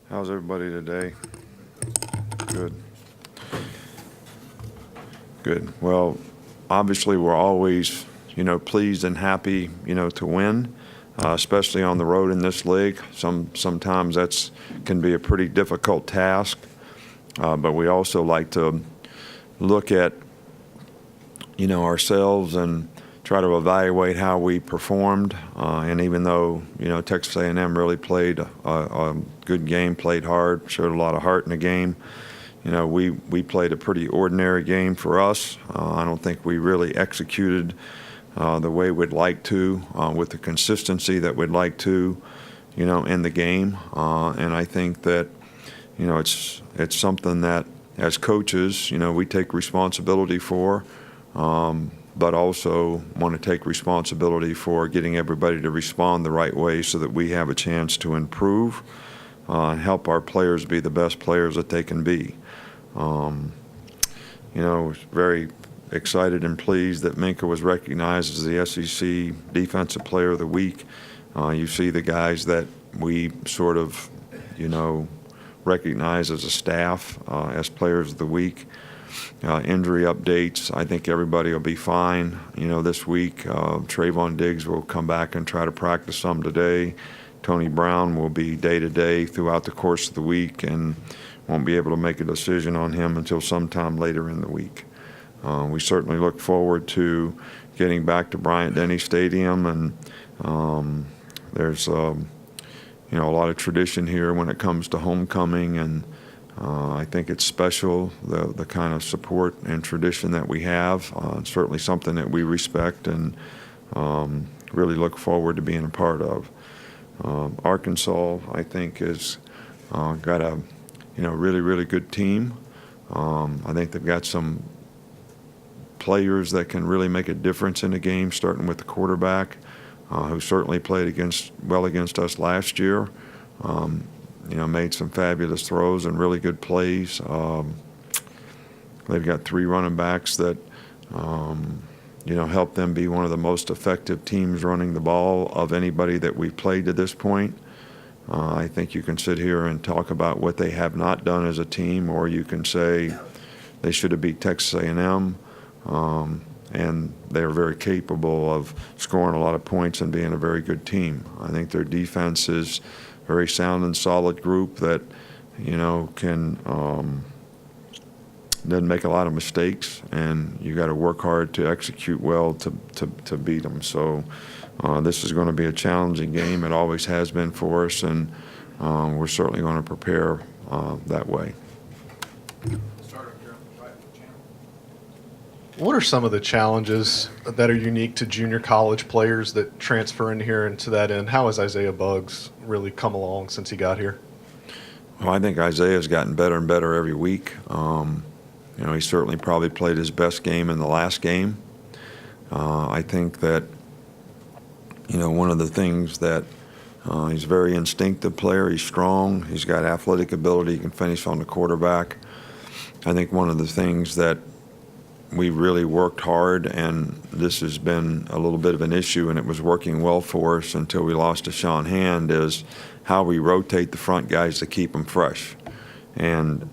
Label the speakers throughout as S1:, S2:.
S1: How's everybody today? Good. Good. Well, obviously we're always, pleased and happy, to win, especially on the road in this league. Sometimes that's can be a pretty difficult task, but we also like to look at, ourselves and try to evaluate how we performed. And even though, Texas A&M really played a good game, played hard, showed a lot of heart in the game, we played a pretty ordinary game for us. I don't think we really executed the way we'd like to, with the consistency that we'd like to, in the game. And I think that, it's something that as coaches, we take responsibility for, but also want to take responsibility for getting everybody to respond the right way so that we have a chance to improve and help our players be the best players that they can be. Very excited and pleased that Minka was recognized as the SEC Defensive Player of the Week. You see the guys that we sort of, recognize as a staff as Players of the Week. Injury updates, I think everybody will be fine, this week. Trayvon Diggs will come back and try to practice some today. Tony Brown will be day-to-day throughout the course of the week and won't be able to make a decision on him until sometime later in the week. We certainly look forward to getting back to Bryant-Denny Stadium, and there's a lot of tradition here when it comes to homecoming, and I think it's special, the kind of support and tradition that we have. It's certainly something that we respect and really look forward to being a part of. Arkansas, I think, has got a really, really good team. I think they've got some players that can really make a difference in the game, starting with the quarterback, who certainly played against us last year. Made some fabulous throws and really good plays. They've got 3 running backs that, help them be one of the most effective teams running the ball of anybody that we've played to this point. I think you can sit here and talk about what they have not done as a team, or you can say they should have beat Texas A&M, and they're very capable of scoring a lot of points and being a very good team. I think their defense is very sound and solid group that, can doesn't make a lot of mistakes, and you got to work hard to execute well to beat them. So this is going to be a challenging game. It always has been for us, and we're certainly going to prepare that way.
S2: What are some of the challenges that are unique to junior college players that transfer in here, and to that end, how has Isaiah Buggs really come along since he got here?
S1: Well, I think Isaiah's gotten better and better every week. He certainly probably played his best game in the last game. I think that, one of the things that he's a very instinctive player. He's strong. He's got athletic ability. He can finish on the quarterback. I think one of the things that we really worked hard, and this has been a little bit of an issue, and it was working well for us until we lost to Sean Hand, is how we rotate the front guys to keep them fresh. And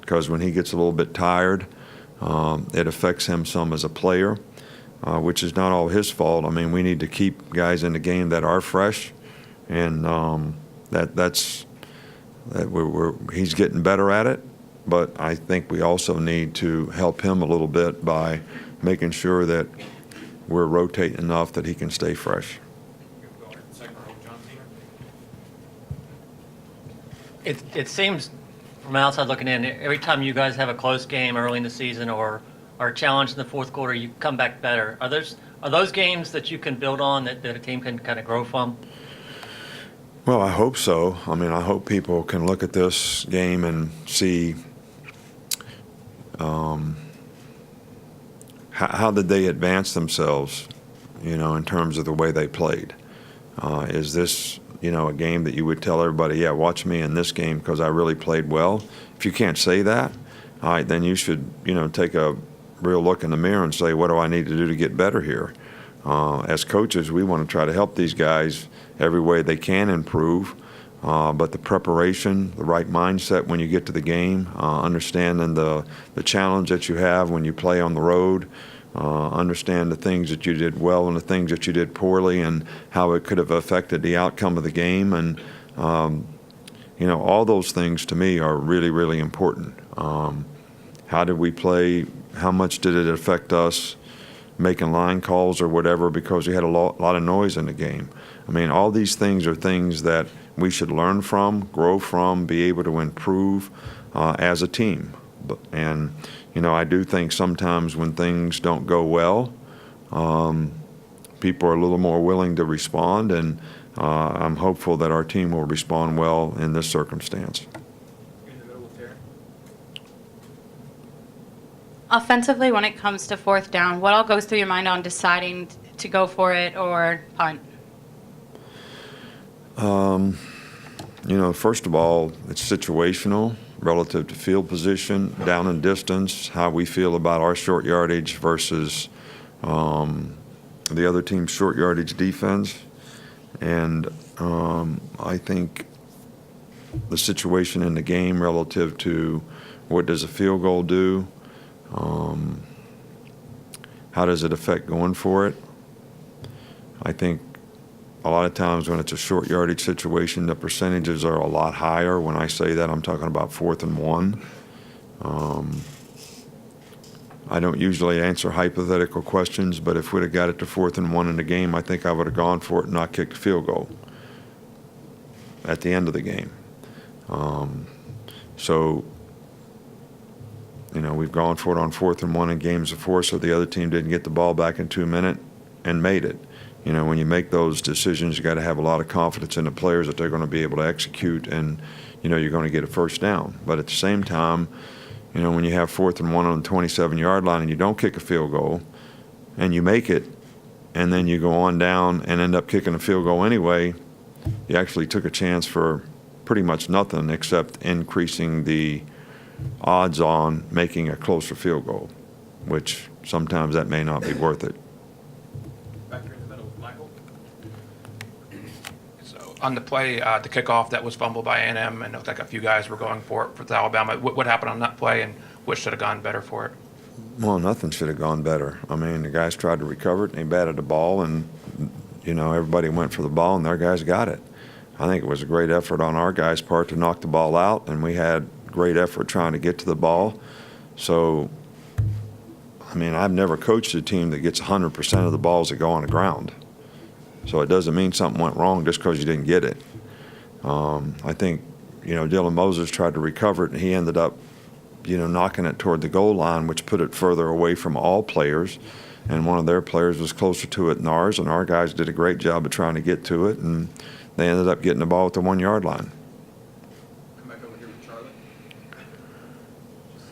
S1: because when he gets a little bit tired, it affects him some as a player, which is not all his fault. I mean, we need to keep guys in the game that are fresh, and he's getting better at it. But I think we also need to help him a little bit by making sure that we're rotating enough that he can stay fresh.
S3: It seems from outside looking in, every time you guys have a close game early in the season or are challenged in the fourth quarter, you come back better. Are those games that you can build on, that a team can kind of grow from?
S1: Well, I hope so. I mean, I hope people can look at this game and see how did they advance themselves, in terms of the way they played. Is this, a game that you would tell everybody, yeah, watch me in this game because I really played well? If you can't say that, all right, then you should, take a real look in the mirror and say, what do I need to do to get better here? As coaches, we want to try to help these guys every way they can improve. But the preparation, the right mindset when you get to the game, understanding the challenge that you have when you play on the road, understand the things that you did well and the things that you did poorly and how it could have affected the outcome of the game. And, all those things to me are really, really important. How did we play? How much did it affect us making line calls or whatever because we had a lot of noise in the game? I mean, all these things are things that we should learn from, grow from, be able to improve as a team. And, I do think sometimes when things don't go well, people are a little more willing to respond, and I'm hopeful that our team will respond well in this circumstance.
S4: Offensively, when it comes to fourth down, what all goes through your mind on deciding to go for it or punt?
S1: First of all, it's situational relative to field position, down and distance, how we feel about our short yardage versus the other team's short yardage defense. And I think the situation in the game relative to what does a field goal do, how does it affect going for it. I think a lot of times when it's a short yardage situation, the percentages are a lot higher. When I say that, I'm talking about 4th and 1. I don't usually answer hypothetical questions, but if we'd have got it to 4th and 1 in the game, I think I would have gone for it and not kicked a field goal at the end of the game. We've gone for it on 4th and 1 in games before, so the other team didn't get the ball back in 2 minutes and made it. When you make those decisions, you got to have a lot of confidence in the players that they're going to be able to execute, and you're going to get a first down. But at the same time, when you have 4th and 1 on the 27-yard line and you don't kick a field goal, and you make it, and then you go on down and end up kicking a field goal anyway, you actually took a chance for pretty much nothing except increasing the odds on making a closer field goal, which sometimes that may not be worth it.
S5: Back here in the middle, Michael. So on the play, the kickoff that was fumbled by A&M, and it looked like a few guys were going for it for Alabama. What happened on that play, and what should have gone better for it?
S1: Well, nothing should have gone better. I mean, the guys tried to recover it, and they batted the ball, and, everybody went for the ball, and their guys got it. I think it was a great effort on our guys' part to knock the ball out, and we had great effort trying to get to the ball. So, I mean, I've never coached a team that gets 100% of the balls that go on the ground. So it doesn't mean something went wrong just because you didn't get it. I think, Dylan Moses tried to recover it, and he ended up, knocking it toward the goal line, which put it further away from all players. And one of their players was closer to it than ours, and our guys did a great job of trying to get to it, and they ended up getting the ball at the 1-yard line.
S5: Come back over here with Charlie.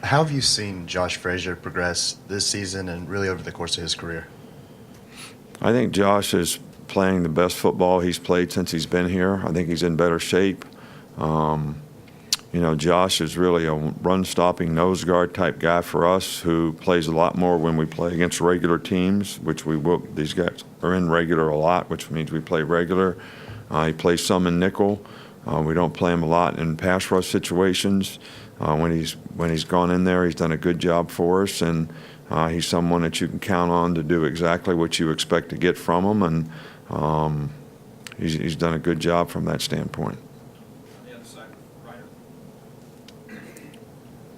S6: How have you seen Josh Frazier progress this season and really over the course of his career?
S1: I think Josh is playing the best football he's played since he's been here. I think he's in better shape. Josh is really a run-stopping nose guard type guy for us who plays a lot more when we play against regular teams, which we will. These guys are in regular a lot, which means we play regular. He plays some in nickel. We don't play him a lot in pass rush situations. When he's gone in there, he's done a good job for us, and he's someone that you can count on to do exactly what you expect to get from him, and he's done a good job from that standpoint.
S5: On the other side, Ryder.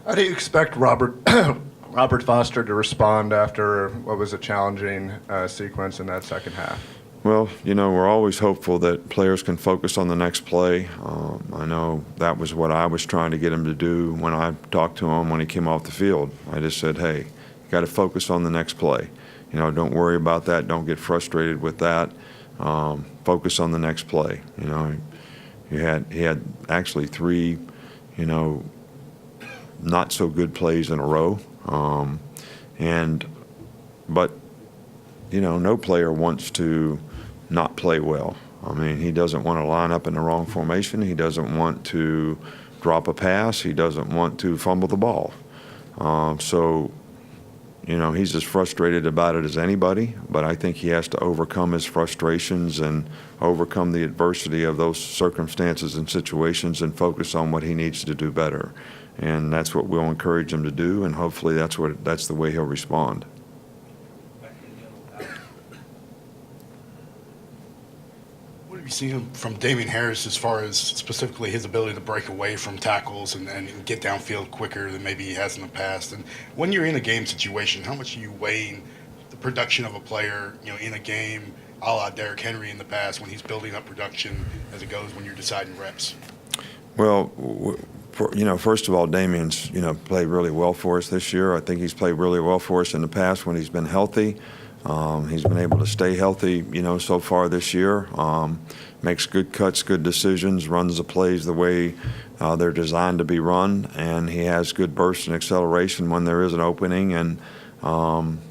S2: How do you expect Robert Foster to respond after what was a challenging sequence in that second half?
S1: Well, we're always hopeful that players can focus on the next play. I know that was what I was trying to get him to do when I talked to him when he came off the field. I just said, hey, you got to focus on the next play. Don't worry about that. Don't get frustrated with that. Focus on the next play. He had actually 3, not so good plays in a row. But no player wants to not play well. I mean, he doesn't want to line up in the wrong formation. He doesn't want to drop a pass. He doesn't want to fumble the ball. So, he's as frustrated about it as anybody, but I think he has to overcome his frustrations and overcome the adversity of those circumstances and situations and focus on what he needs to do better. And that's what we'll encourage him to do, and hopefully that's the way he'll respond.
S7: What have you seen from Damian Harris as far as specifically his ability to break away from tackles and get downfield quicker than maybe he has in the past? And when you're in a game situation, how much are you weighing the production of a player, in a game, a la Derrick Henry in the past, when he's building up production as it goes when you're deciding reps?
S1: Well, first of all, Damian's, played really well for us this year. I think he's played really well for us in the past when he's been healthy. He's been able to stay healthy, so far this year. Makes good cuts, good decisions, runs the plays the way they're designed to be run, and he has good burst and acceleration when there is an opening, and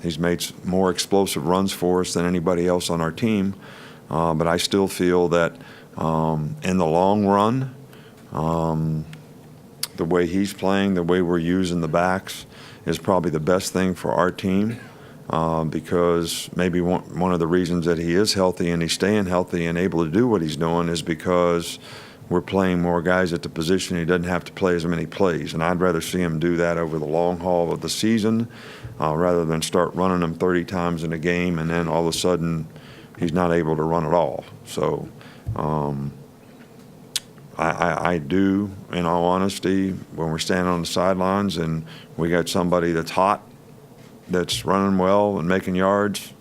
S1: he's made more explosive runs for us than anybody else on our team. But I still feel that in the long run, the way he's playing, the way we're using the backs is probably the best thing for our team. Because maybe one of the reasons that he is healthy and he's staying healthy and able to do what he's doing is because we're playing more guys at the position. He doesn't have to play as many plays, and I'd rather see him do that over the long haul of the season rather than start running them 30 times in a game and then all of a sudden he's not able to run at all. So I do, in all honesty, when we're standing on the sidelines and we got somebody that's hot, that's running well and making yards,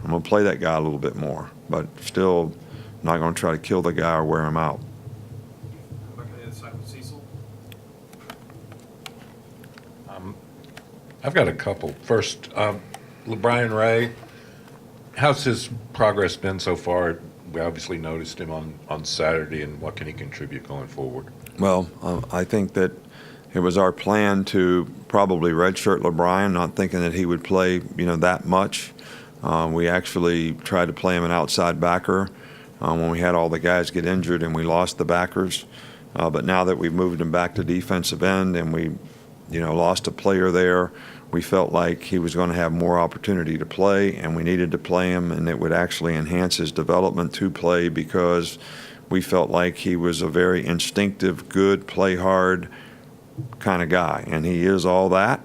S1: I'm going to play that guy a little bit more. But still, not going to try to kill the guy or wear him out.
S8: I've got a couple. First, LeBrian Ray, how's his progress been so far? We obviously noticed him on Saturday, and what can he contribute going forward?
S1: Well, I think that it was our plan to probably redshirt LeBrian, not thinking that he would play, that much. We actually tried to play him an outside backer when we had all the guys get injured and we lost the backers. But now that we've moved him back to defensive end and we, lost a player there, we felt like he was going to have more opportunity to play, and we needed to play him, and it would actually enhance his development to play because we felt like he was a very instinctive, good, play hard kind of guy, and he is all that.